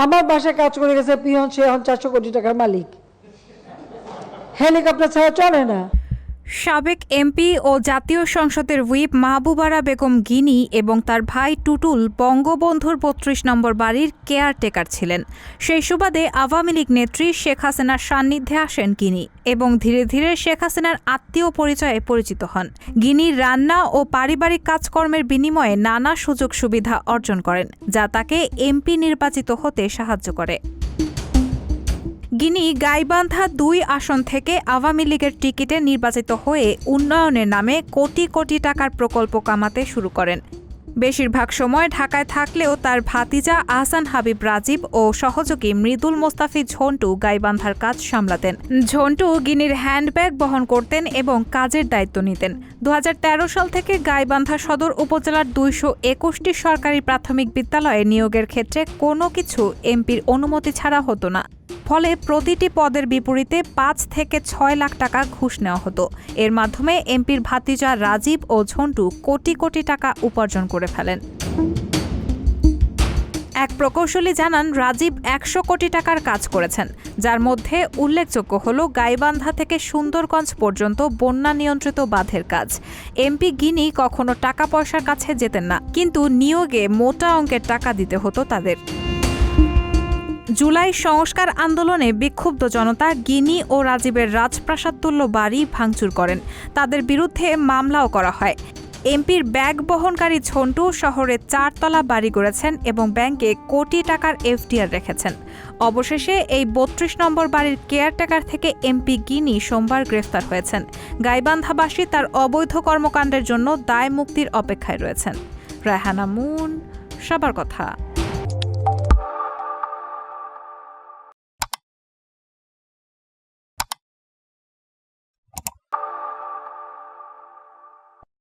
আমার বাসায় কাজ করে গেছে পিয়ন, সে এখন 400 কোটি টাকার মালিক। হেলিকপ্টার ছাড়া চলে না। সাবেক এমপি ও জাতীয় সংসদের হুইপ মাহবুবারা বেগম গিনি এবং তার ভাই টুটুল বঙ্গবন্ধুর ৩২ নম্বর বাড়ির কেয়ারটেকার ছিলেন। সেই সুবাদে আওয়ামী লীগ নেত্রী শেখ হাসিনার সান্নিধ্যে আসেন গিনি এবং ধীরে ধীরে শেখ হাসিনার আত্মীয় পরিচয়ে পরিচিত হন। গিনি রান্না ও পারিবারিক কাজকর্মের বিনিময়ে নানা সুযোগ সুবিধা অর্জন করেন, যা তাকে এমপি নির্বাচিত হতে সাহায্য করে। গিনি গাইবান্ধা ২ আসন থেকে আওয়ামী লীগের টিকিটে নির্বাচিত হয়ে উন্নয়নের নামে কোটি কোটি টাকার প্রকল্প কামাতে শুরু করেন। বেশিরভাগ সময় ঢাকায় থাকলেও তার ভাতিজা আহসান হাবিব রাজীব ও সহযোগী মৃদুল মোস্তাফি ঝন্টু গাইবান্ধার কাজ সামলাতেন। ঝন্টু গিনির হ্যান্ডব্যাগ বহন করতেন এবং কাজের দায়িত্ব নিতেন। ২০১৩ সাল থেকে গাইবান্ধা সদর উপজেলার ২২১টি সরকারি প্রাথমিক বিদ্যালয়ে নিয়োগের ক্ষেত্রে কোনো কিছু এমপির অনুমতি ছাড়া হতো না। ফলে প্রতিটি পদের বিপরীতে ৫ থেকে ৬ লাখ টাকা ঘুষ নেওয়া হতো। এর মাধ্যমে এমপির ভাতিজা রাজীব ও ঝন্টু কোটি কোটি টাকা উপার্জন করে ফেলেন। এক প্রকৌশলী জানান, রাজীব ১০০ কোটি টাকার কাজ করেছেন, যার মধ্যে উল্লেখযোগ্য হল গাইবান্ধা থেকে সুন্দরগঞ্জ পর্যন্ত বন্যা নিয়ন্ত্রিত বাঁধের কাজ। এমপি গিনি কখনো টাকা পয়সার কাছে যেতেন না, কিন্তু নিয়োগে মোটা অঙ্কের টাকা দিতে হতো তাদের। জুলাই সংস্কার আন্দোলনে বিক্ষুব্ধ জনতা গিনি ও রাজীবের রাজপ্রাসাদতুল্য বাড়ি ভাঙচুর করেন। তাদের বিরুদ্ধে মামলাও করা হয়। এমপির ব্যাগ বহনকারী ঝন্টু শহরে ৪ তলা বাড়ি গড়েছেন এবং ব্যাংকে কোটি টাকার এফডিআর রেখেছেন। অবশেষে এই ৩২ নম্বর বাড়ির কেয়ারটেকার থেকে এমপি গিনি সোমবার গ্রেফতার হয়েছেন। গাইবান্ধাবাসী তার অবৈধ কর্মকাণ্ডের জন্য দায় মুক্তির অপেক্ষায় রয়েছেন। রায়হানা মুন, সবার কথা।